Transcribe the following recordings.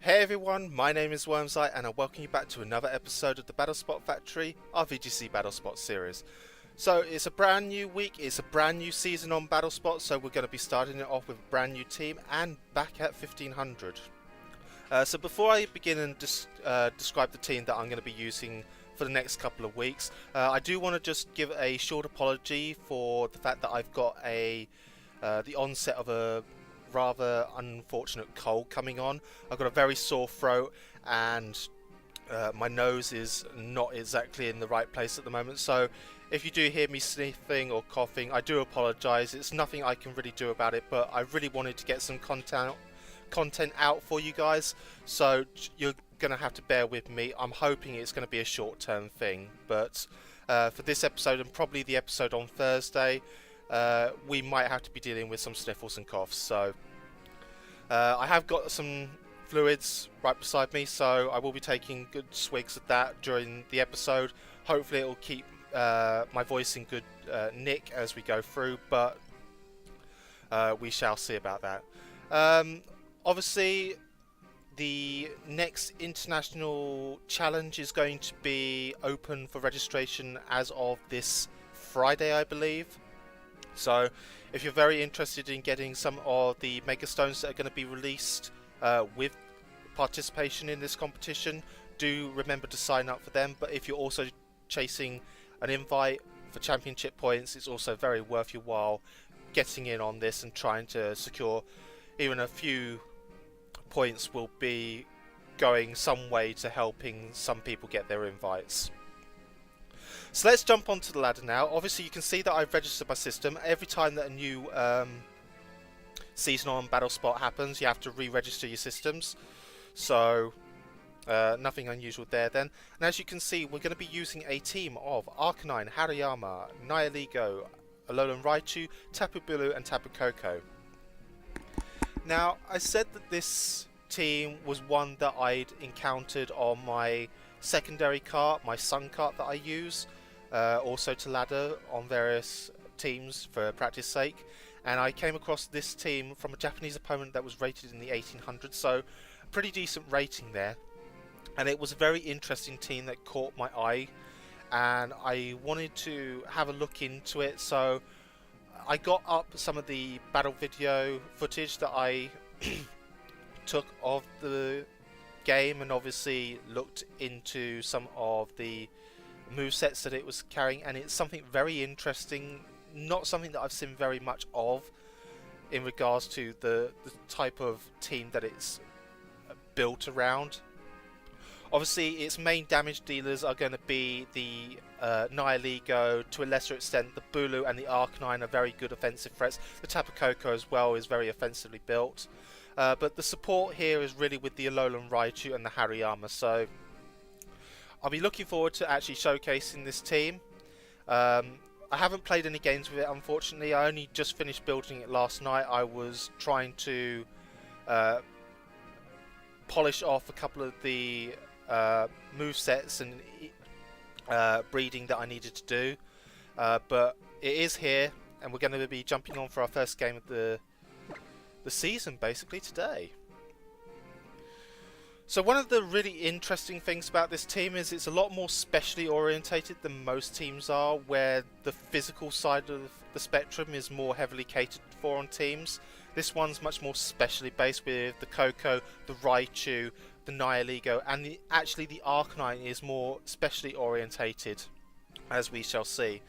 Hey everyone, my name is WyrmsEye and I welcome you back to another episode of the Battlespot Factory, our VGC Battlespot series. So it's a brand new week, it's a brand new season on Battlespot, so we're going to be starting it off with a brand new team and back at 1500. So before I begin and describe the team that I'm going to be using for the next couple of weeks, I do want to just give a short apology for the fact that I've got the onset of a rather unfortunate cold coming on. I've got a very sore throat and my nose is not exactly in the right place at the moment, so if you do hear me sniffing or coughing, I do apologise. It's nothing I can really do about it, but I really wanted to get some content out for you guys, so you're going to have to bear with me. I'm hoping it's going to be a short-term thing, but for this episode and probably the episode on Thursday, we might have to be dealing with some sniffles and coughs. So I have got some fluids right beside me, so I will be taking good swigs of that during the episode. Hopefully it will keep my voice in good nick as we go through, but we shall see about that. Obviously the next international challenge is going to be open for registration as of this Friday, I believe. So if you're very interested in getting some of the Mega Stones that are going to be released with participation in this competition, do remember to sign up for them. But if you're also chasing an invite for championship points, it's also very worth your while getting in on this and trying to secure even a few points. Will be going some way to helping some people get their invites. So let's jump onto the ladder now. Obviously you can see that I've registered my system. Every time that a new season on Battlespot happens, you have to re-register your systems. So nothing unusual there then. And as you can see, we're going to be using a team of Arcanine, Hariyama, Nihiligo, Alolan Raichu, Tapu Bulu and Tapu Koko. Now I said that this team was one that I'd encountered on my secondary cart, my Sun cart that I use, also to ladder on various teams for practice sake, and I came across this team from a Japanese opponent that was rated in the 1800s, so a pretty decent rating there, and it was a very interesting team that caught my eye and I wanted to have a look into it. So I got up some of the battle video footage that I took of the game and obviously looked into some of the movesets that it was carrying, and it's something very interesting, not something that I've seen very much of in regards to the type of team that it's built around. Obviously its main damage dealers are going to be the Nihiligo, to a lesser extent the Bulu and the Arcanine are very good offensive threats. The Tapu Koko as well is very offensively built. But the support here is really with the Alolan Raichu and the Hariyama, so I'll be looking forward to actually showcasing this team. I haven't played any games with it, unfortunately. I only just finished building it last night. I was trying to polish off a couple of the movesets and breeding that I needed to do. But it is here, and we're going to be jumping on for our first game of the season basically today. So one of the really interesting things about this team is it's a lot more specially orientated than most teams are, where the physical side of the spectrum is more heavily catered for on teams. This one's much more specially based with the Koko, the Raichu, the Nihiligo, and actually the Arcanine is more specially orientated, as we shall see.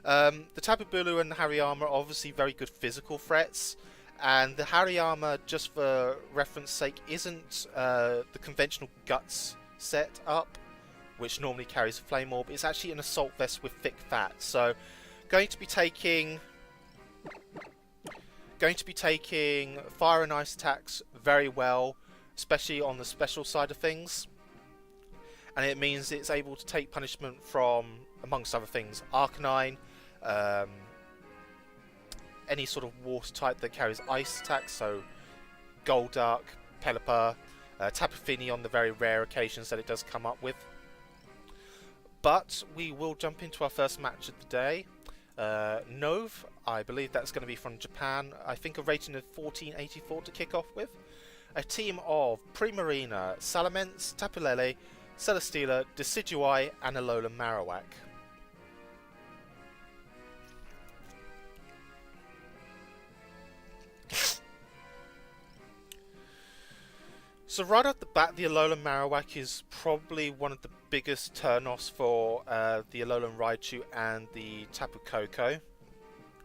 The Tapu Bulu and the Hariyama are obviously very good physical threats, and the Hariyama, just for reference sake, isn't the conventional Guts set up, which normally carries a Flame Orb. It's actually an Assault Vest with thick fat. So going to be taking Fire and Ice attacks very well, especially on the special side of things. And it means it's able to take punishment from, amongst other things, Arcanine, any sort of water type that carries ice attacks, so Golduck, Pelipper, Tapu Fini on the very rare occasions that it does come up with. But we will jump into our first match of the day. Nove, I believe that's going to be from Japan. I think a rating of 1484 to kick off with. a team of Primarina, Salamence, Tapu Lele, Celesteela, Decidueye, and Alolan Marowak. So right off the bat, the Alolan Marowak is probably one of the biggest turn-offs for the Alolan Raichu and the Tapu Koko.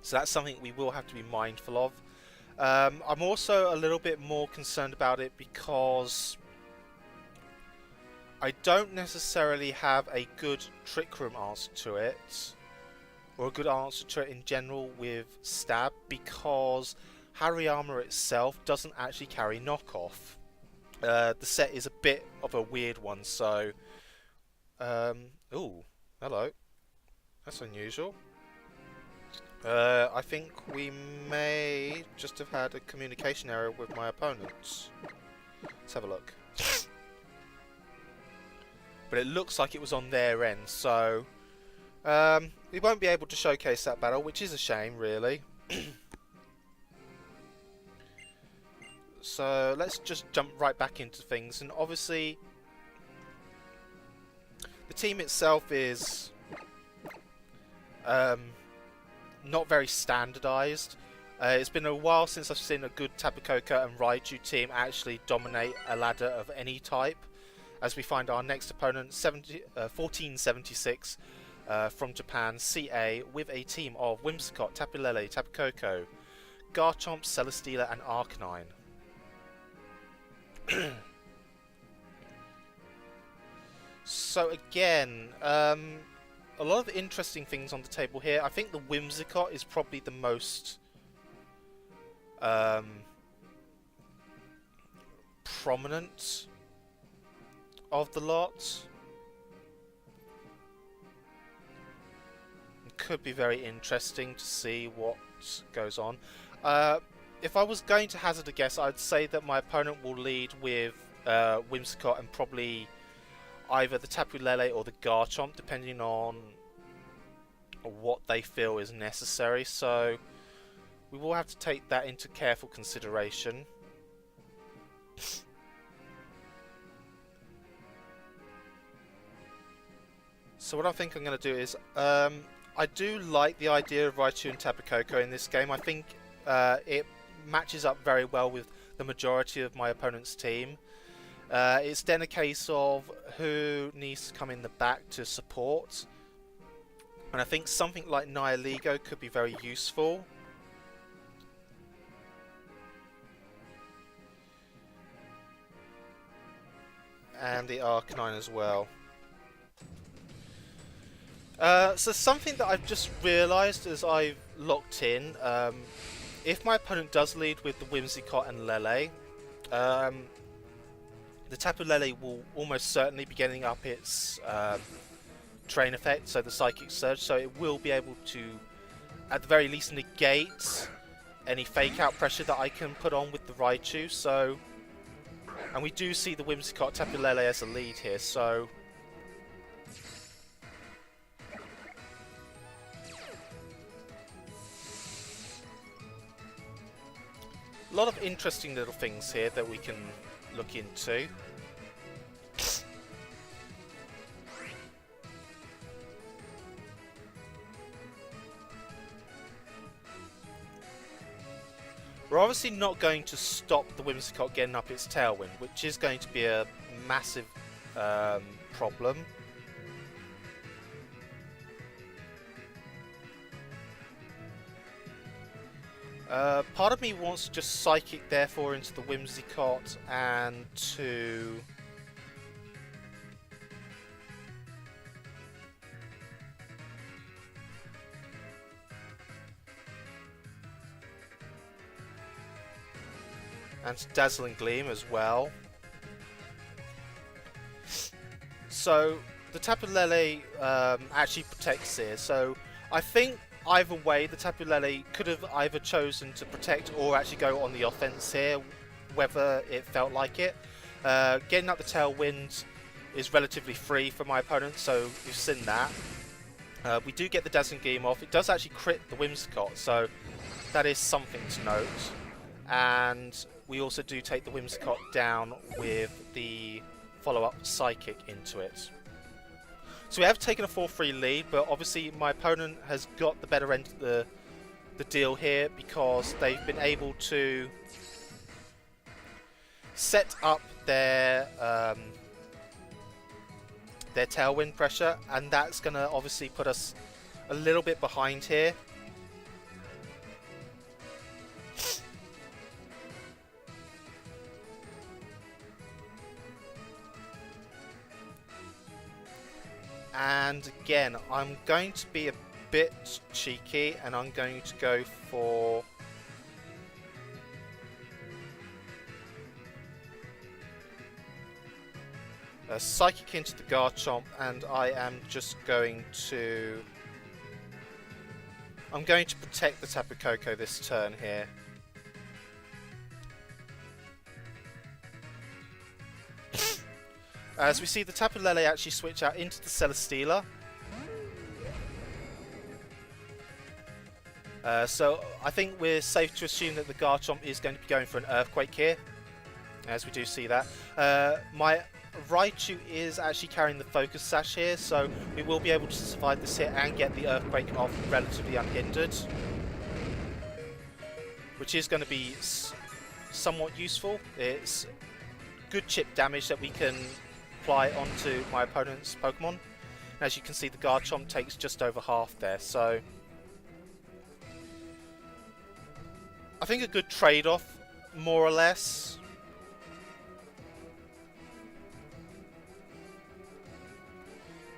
So that's something we will have to be mindful of. I'm also a little bit more concerned about it because I don't necessarily have a good Trick Room answer to it, or a good answer to it in general with Stab, because Hariyama itself doesn't actually carry knockoff. The set is a bit of a weird one, so... ooh, hello. That's unusual. I think we may just have had a communication error with my opponents. Let's have a look. But it looks like it was on their end, so... we won't be able to showcase that battle, which is a shame, really. So let's just jump right back into things, and obviously the team itself is not very standardized. It's been a while since I've seen a good Tapu Koko and Raichu team actually dominate a ladder of any type, as we find our next opponent, 1476 from Japan, CA, with a team of Whimsicott, Tapu Lele, Tapu Koko, Garchomp, Celesteela, and Arcanine. So again, a lot of interesting things on the table here. I think the Whimsicott is probably the most prominent of the lot. It could be very interesting to see what goes on. If I was going to hazard a guess, I'd say that my opponent will lead with Whimsicott and probably either the Tapu Lele or the Garchomp, depending on what they feel is necessary. So we will have to take that into careful consideration. So what I think I'm going to do is, I do like the idea of Raichu and Tapu Koko in this game. I think it matches up very well with the majority of my opponent's team. It's then a case of who needs to come in the back to support, and I think something like Nihilego could be very useful. And the Arcanine as well. So something that I've just realised as I've locked in, if my opponent does lead with the Whimsicott and Lele, the Tapu Lele will almost certainly be getting up its train effect, so the Psychic Surge, so it will be able to, at the very least, negate any fake out pressure that I can put on with the Raichu. So, and we do see the Whimsicott Tapu Lele as a lead here, so a lot of interesting little things here that we can look into. We're obviously not going to stop the Whimsicott getting up its Tailwind, which is going to be a massive problem. Part of me wants to just Psychic therefore into the Whimsicott and to Dazzling Gleam as well. So the Tapu Lele actually protects here, so I think either way the Tapu Lele could have either chosen to protect or actually go on the offense here, whether it felt like it. Getting up the Tailwind is relatively free for my opponent, so we've seen that. We do get the Dazzling Gleam off. It does actually crit the Whimsicott, so that is something to note. And we also do take the Whimsicott down with the follow-up Psychic into it. So we have taken a 4-3 lead, but obviously my opponent has got the better end of the deal here because they've been able to set up their tailwind pressure, and that's going to obviously put us a little bit behind here. And again, I'm going to be a bit cheeky and I'm going to go for a Psychic into the Garchomp, and I am just going to... I'm going to protect the Tapu Koko this turn here. As we see the Tapu Lele actually switch out into the Celesteela. So I think we're safe to assume that the Garchomp is going to be going for an Earthquake here, as we do see that. My Raichu is actually carrying the Focus Sash here, so we will be able to survive this hit and get the Earthquake off relatively unhindered, which is going to be somewhat useful. It's good chip damage that we can apply onto my opponent's Pokemon. And as you can see, the Garchomp takes just over half there, so I think a good trade-off, more or less.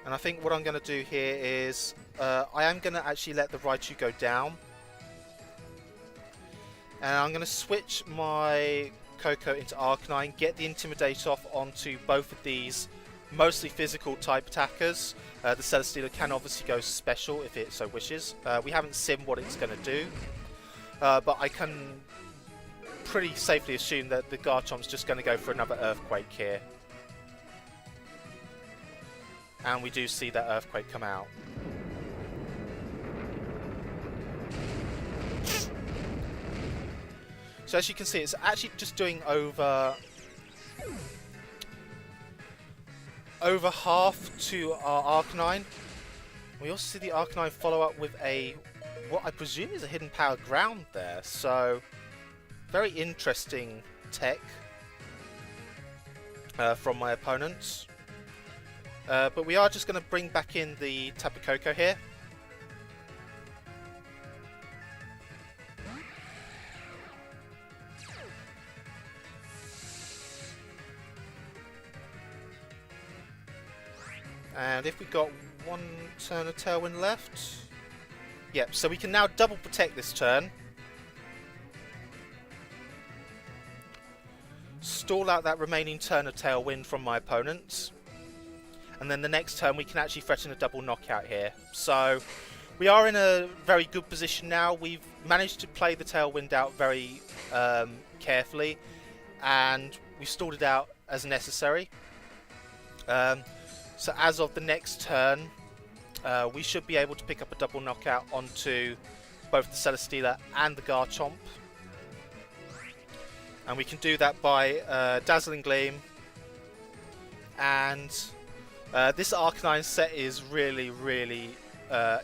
And I think what I'm going to do here is I am going to actually let the Raichu go down, and I'm going to switch my Koko into Arcanine, get the Intimidate off onto both of these mostly physical type attackers. The Celesteela can obviously go special if it so wishes. We haven't seen what it's going to do, but I can pretty safely assume that the Garchomp's just going to go for another Earthquake here. And we do see that Earthquake come out. So as you can see, it's actually just doing over half to our Arcanine. We also see the Arcanine follow up with a, what I presume is a Hidden Power Ground there. So very interesting tech from my opponents. But we are just going to bring back in the Tapu Koko here. And if we got one turn of Tailwind left... Yep, so we can now double protect this turn. Stall out that remaining turn of Tailwind from my opponent. And then the next turn we can actually threaten a double knockout here. So we are in a very good position now. We've managed to play the Tailwind out very carefully, and we stalled it out as necessary. So as of the next turn, we should be able to pick up a double knockout onto both the Celesteela and the Garchomp. And we can do that by Dazzling Gleam. And this Arcanine set is really, really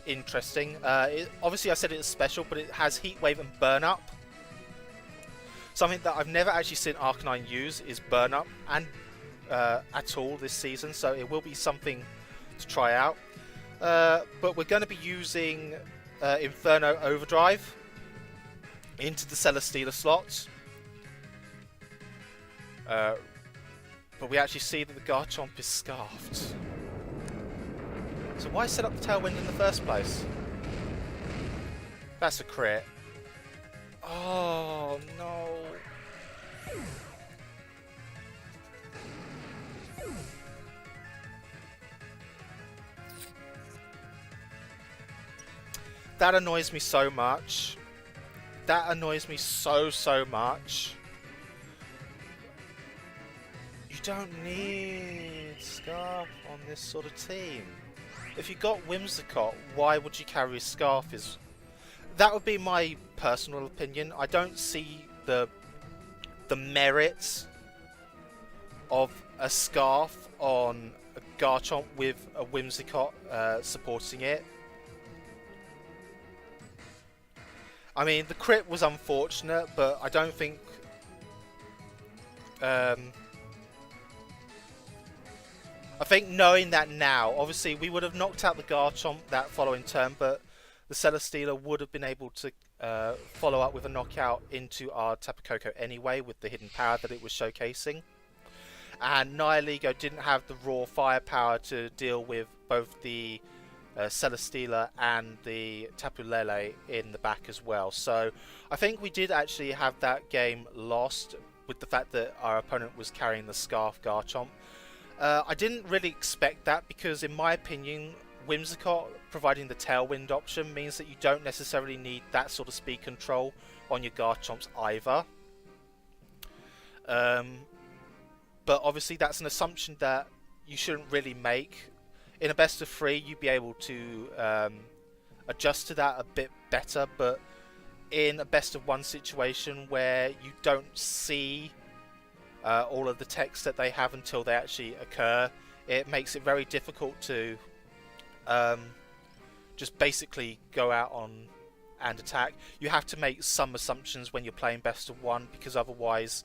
interesting. Obviously I said it's special, but it has Heat Wave and Burn Up. Something that I've never actually seen Arcanine use is Burn Up and at all this season, so it will be something to try out. But we're going to be using Inferno Overdrive into the Celesteela slot. But we actually see that the Garchomp is scarfed. So why set up the Tailwind in the first place? That's a crit. Oh no. That annoys me so much. That annoys me so much. You don't need Scarf on this sort of team. If you got Whimsicott, why would you carry Scarf? That would be my personal opinion. I don't see the the merits of a Scarf on a Garchomp with a Whimsicott supporting it. I mean, the crit was unfortunate, but I don't think... I think knowing that now, obviously we would have knocked out the Garchomp that following turn, but the Celesteela would have been able to follow up with a knockout into our Tapu Koko anyway with the hidden power that it was showcasing. And Nihilego didn't have the raw firepower to deal with both the Celesteela and the Tapu Lele in the back as well. So I think we did actually have that game lost with the fact that our opponent was carrying the Scarf Garchomp. I didn't really expect that because, in my opinion, Whimsicott providing the Tailwind option means that you don't necessarily need that sort of speed control on your Garchomps either. But obviously that's an assumption that you shouldn't really make. In a best of 3 you'd be able to adjust to that a bit better, but in a best of 1 situation where you don't see all of the text that they have until they actually occur, it makes it very difficult to just basically go out on and attack. You have to make some assumptions when you're playing best of 1, because otherwise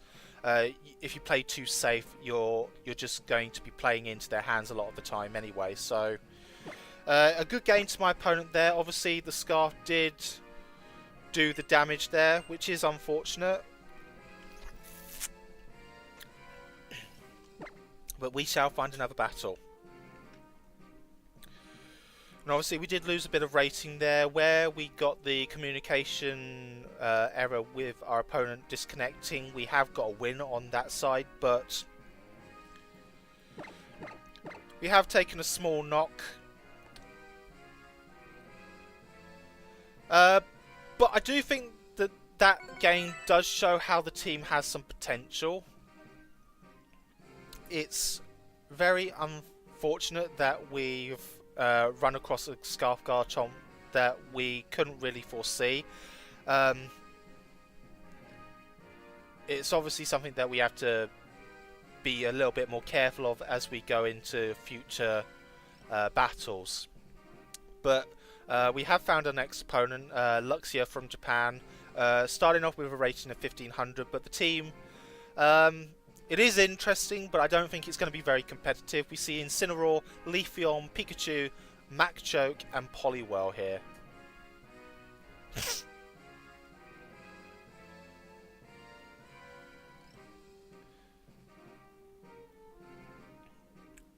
if you play too safe, you're just going to be playing into their hands a lot of the time anyway. So a good game to my opponent there. Obviously the Scarf did do the damage there, which is unfortunate, but we shall find another battle. And obviously we did lose a bit of rating there, where we got the communication error with our opponent disconnecting. We have got a win on that side, but we have taken a small knock. But I do think that that game does show how the team has some potential. It's very unfortunate that we've run across a Scarf Garchomp that we couldn't really foresee. It's obviously something that we have to be a little bit more careful of as we go into future battles. But we have found our next opponent, Luxia from Japan, starting off with a rating of 1500, but the team, it is interesting, but I don't think it's going to be very competitive. We see Incineroar, Leafeon, Pikachu, Machop, and Poliwhirl here.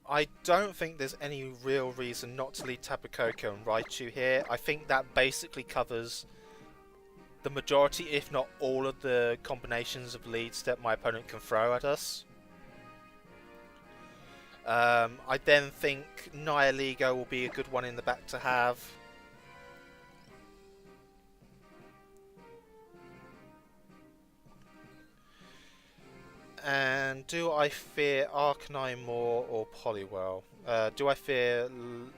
I don't think there's any real reason not to lead Tapu Koko and Raichu here. I think that basically covers the majority, if not all, of the combinations of leads that my opponent can throw at us. I then think Nihilego will be a good one in the back to have. And do I fear Arcanine more or Poliwhirl? Do I fear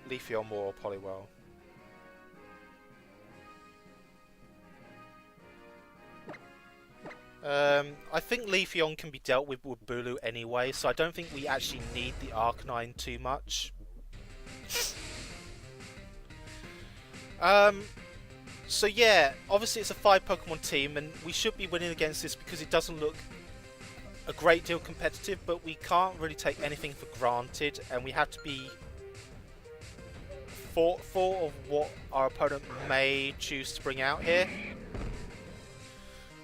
Leafeon more or Poliwhirl? I think Leafeon can be dealt with Bulu anyway, so I don't think we actually need the Arcanine too much. So yeah, obviously it's a 5 Pokemon team and we should be winning against this because it doesn't look a great deal competitive, but we can't really take anything for granted and we have to be thoughtful of what our opponent may choose to bring out here.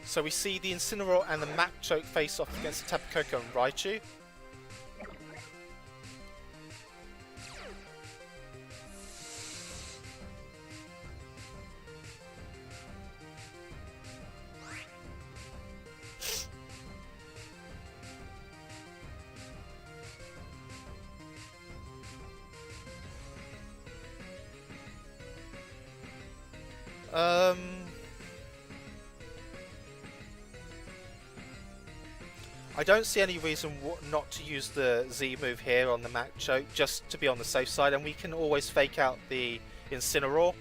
So we see the Incineroar and the Machop face off against the Tapu Koko and Raichu. I don't see any reason not to use the Z move here on the Machop, just to be on the safe side, and we can always fake out the Incineroar.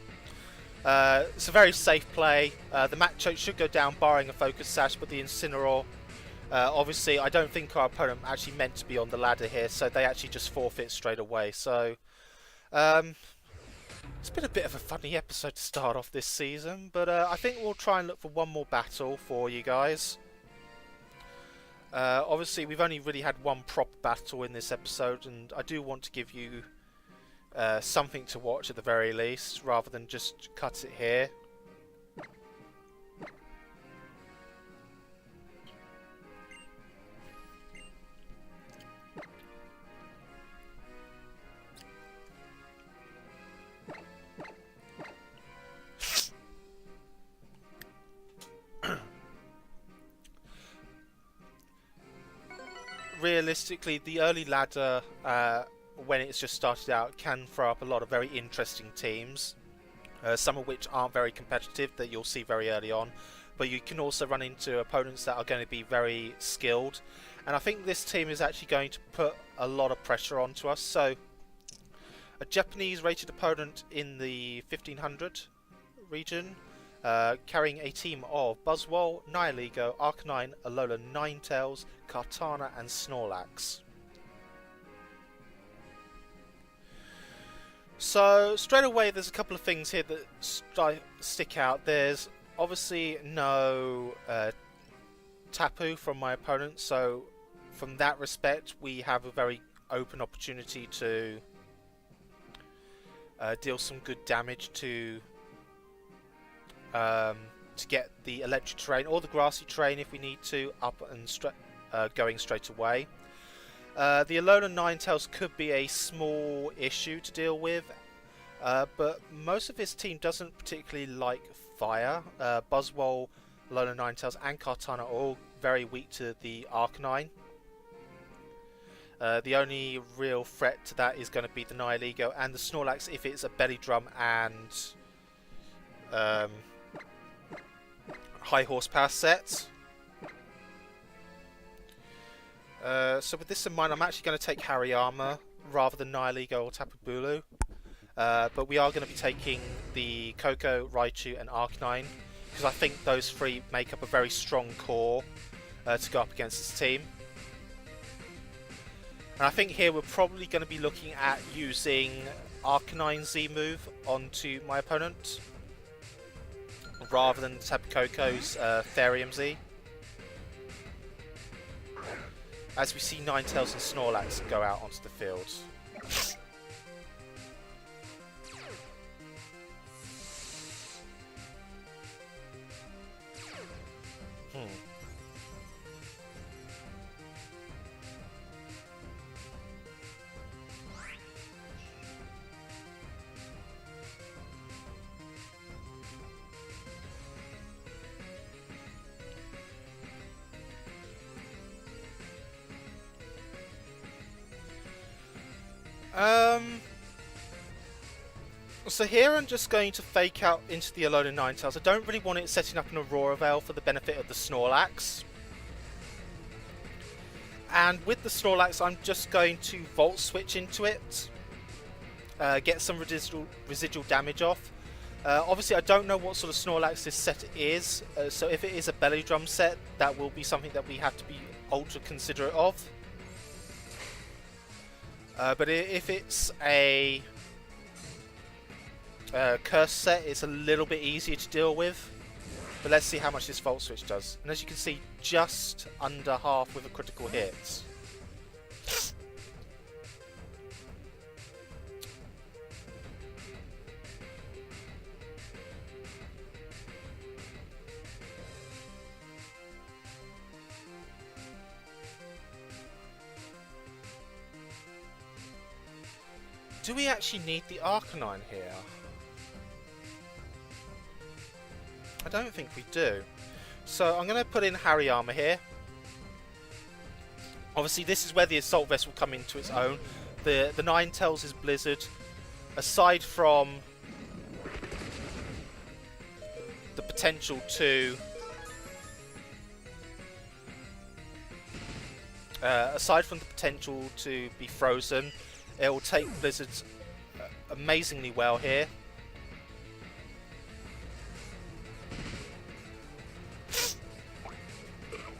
It's a very safe play. The Machop should go down barring a Focus Sash, but the Incineroar Obviously, I don't think our opponent actually meant to be on the ladder here, so they actually just forfeit straight away. So, it's been a bit of a funny episode to start off this season, but I think we'll try and look for one more battle for you guys. Obviously, we've only really had one proper battle in this episode, and I do want to give you something to watch at the very least, rather than just cut it here. Realistically, the early ladder, when it's just started out, can throw up a lot of very interesting teams, some of which aren't very competitive, that you'll see very early on, but you can also run into opponents that are going to be very skilled, and I think this team is actually going to put a lot of pressure onto us. So a Japanese rated opponent in the 1500 region, carrying a team of Buzzwole, Nihilego, Arcanine, Alola, Ninetales, Kartana and Snorlax. So straight away there's a couple of things here that stick out. There's obviously no Tapu from my opponent, so from that respect we have a very open opportunity to deal some good damage to get the electric terrain or the grassy terrain if we need to up and going straight away. The Alola Ninetales could be a small issue to deal with, but most of his team doesn't particularly like fire. Buzzwole, Alola Ninetales and Kartana are all very weak to the Arcanine. The only real threat to that is going to be the Nihilego and the Snorlax if it's a belly drum and high horsepower set. So with this in mind, I'm actually going to take Hariyama rather than Nihilego or Tapu Bulu. But we are going to be taking the Koko, Raichu and Arcanine, because I think those three make up a very strong core to go up against this team. And I think here we're probably going to be looking at using Arcanine Z-move onto my opponent, rather than Tapu Koko's Therium Z. As we see Ninetales and Snorlax go out onto the field. So here I'm just going to fake out into the Alola Ninetales. I don't really want it setting up an Aurora Veil for the benefit of the Snorlax. And with the Snorlax I'm just going to Volt Switch into it. Get some residual damage off. Obviously I don't know what sort of Snorlax this set is. So if it is a belly drum set, that will be something that we have to be ultra considerate of. But if it's a curse set, it's a little bit easier to deal with. But let's see how much this Volt Switch does. And as you can see, just under half with a critical hit. Do we actually need the Arcanine here? I don't think we do. So I'm going to put in Hariyama here. Obviously this is where the Assault Vest will come into its own. The Ninetales is Blizzard. Aside from the potential to be frozen, it will take Blizzards amazingly well here.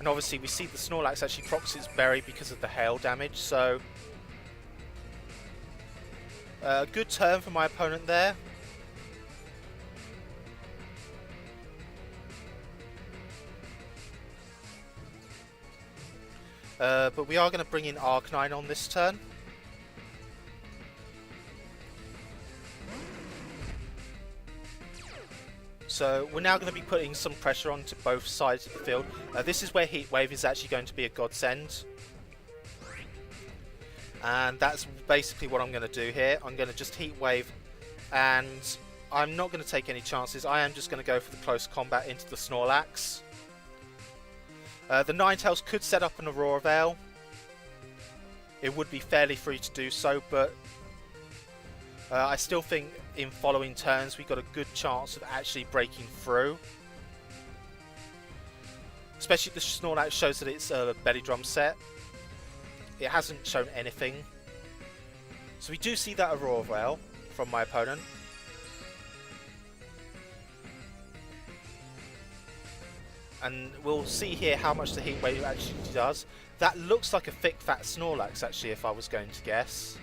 And obviously we see the Snorlax actually procs its berry because of the hail damage, so a good turn for my opponent there. But we are going to bring in Arcanine on this turn. So we're now going to be putting some pressure onto both sides of the field. This is where Heat Wave is actually going to be a godsend. And that's basically what I'm going to do here. I'm going to just Heat Wave, and I'm not going to take any chances. I am just going to go for the close combat into the Snorlax. The Ninetales could set up an Aurora Veil. It would be fairly free to do so, but I still think in following turns we've got a good chance of actually breaking through. Especially the Snorlax shows that it's a belly drum set. It hasn't shown anything. So we do see that Aurora Veil from my opponent. And we'll see here how much the Heat Wave actually does. That looks like a thick fat Snorlax actually, if I was going to guess.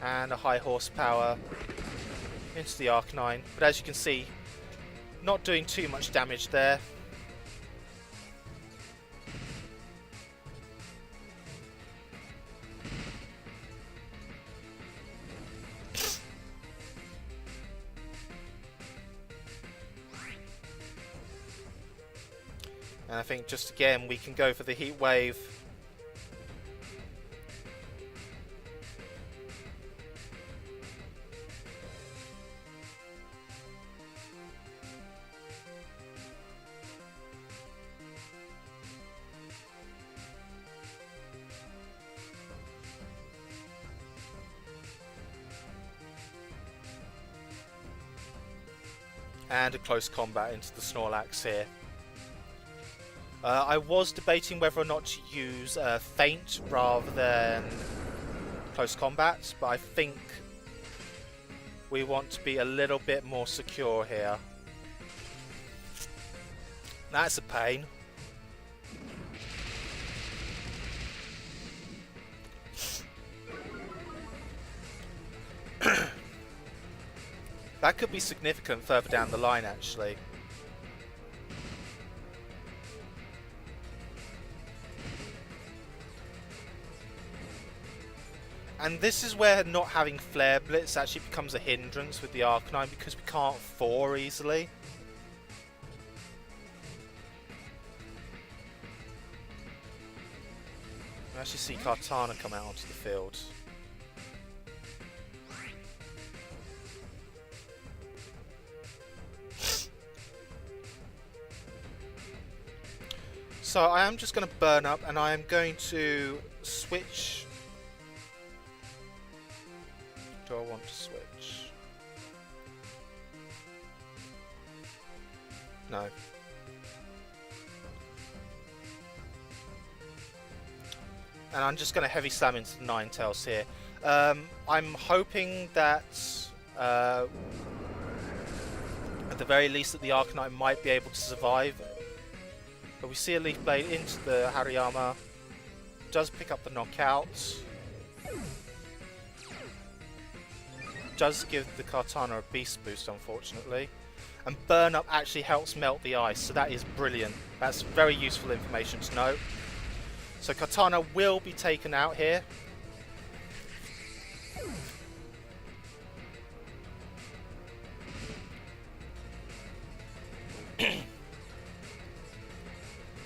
And a high horsepower into the Arcanine. But as you can see, not doing too much damage there. And I think just again we can go for the Heat Wave. And a close combat into the Snorlax here. I was debating whether or not to use Feint rather than close combat, but I think we want to be a little bit more secure here. That's a pain. That could be significant further down the line, actually. And this is where not having Flare Blitz actually becomes a hindrance with the Arcanine, because we can't 4 easily. We actually see Kartana come out onto the field. So I am just going to burn up, and I am going to switch. Do I want to switch? No. And I'm just going to heavy slam into the Ninetales here. I'm hoping that at the very least that the Arcanine might be able to survive. But we see a Leaf Blade into the Hariyama. Does pick up the knockout. Does give the Kartana a Beast Boost, unfortunately. And Burn Up actually helps melt the ice, so that is brilliant. That's very useful information to know. So Kartana will be taken out here.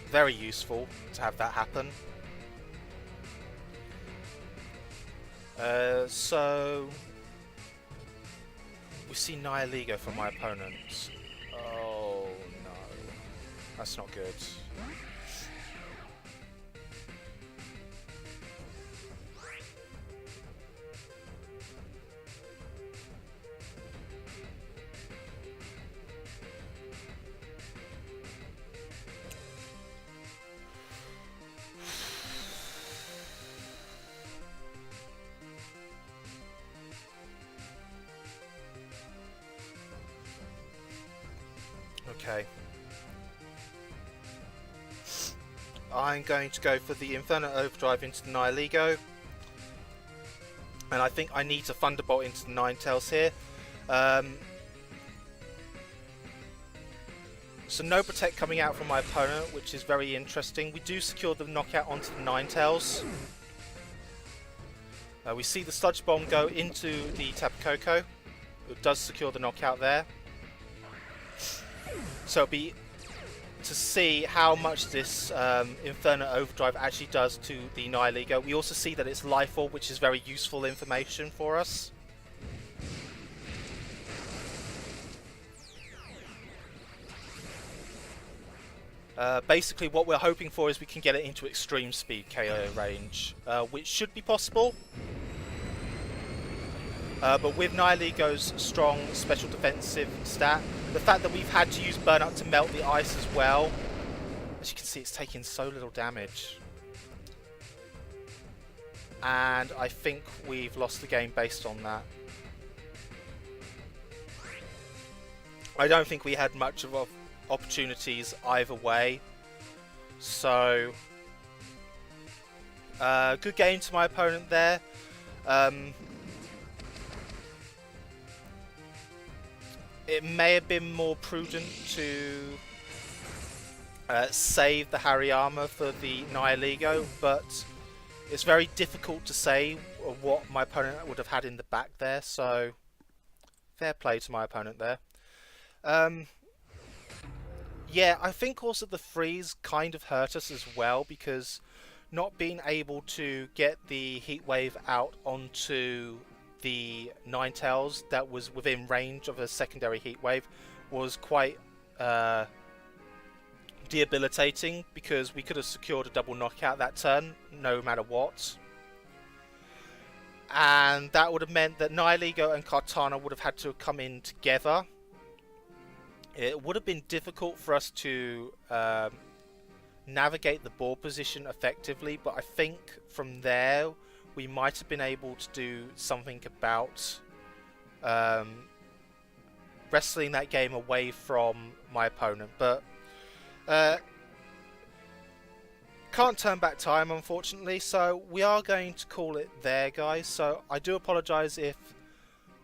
Very useful to have that happen. So we see Nihiligo from my opponent. Oh no, that's not good. Okay. I'm going to go for the Inferno Overdrive into the Nihilego. And I think I need to Thunderbolt into the Ninetales here. So no Protect coming out from my opponent, which is very interesting. We do secure the knockout onto the Ninetales. We see the Sludge Bomb go into the Tapu Koko. It does secure the knockout there. So it'll be to see how much this Inferno Overdrive actually does to the Nihilego. We also see that it's Life Orb, which is very useful information for us. Basically what we're hoping for is we can get it into extreme speed KO range, which should be possible. But with Nihilego's strong special defensive stat, the fact that we've had to use Burnout to melt the ice as well, as you can see it's taking so little damage. And I think we've lost the game based on that. I don't think we had much of opportunities either way. So, good game to my opponent there. It may have been more prudent to save the Hariyama for the Nihilego, but it's very difficult to say what my opponent would have had in the back there, so fair play to my opponent there. Yeah, I think also the freeze kind of hurt us as well, because not being able to get the Heat Wave out onto the Ninetales that was within range of a secondary Heat Wave was quite debilitating, because we could have secured a double knockout that turn no matter what, and that would have meant that Nihilego and Kartana would have had to come in together. It would have been difficult for us to navigate the board position effectively, but I think from there we might have been able to do something about wrestling that game away from my opponent. But can't turn back time, unfortunately, so we are going to call it there, guys. So I do apologise if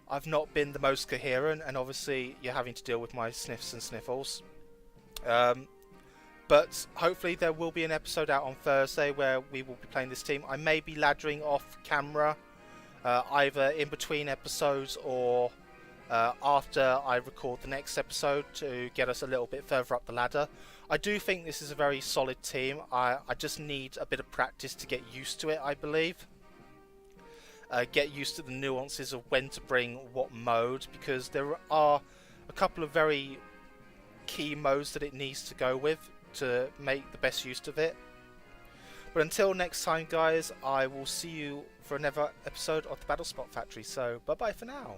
I've not been the most coherent, and obviously you're having to deal with my sniffs and sniffles. But hopefully there will be an episode out on Thursday where we will be playing this team. I may be laddering off camera, either in between episodes or after I record the next episode, to get us a little bit further up the ladder. I do think this is a very solid team. I just need a bit of practice to get used to it, I believe. Get used to the nuances of when to bring what mode, because there are a couple of very key modes that it needs to go with to make the best use of it. But until next time, guys, I will see you for another episode of the Battle Spot Factory. So bye bye for now.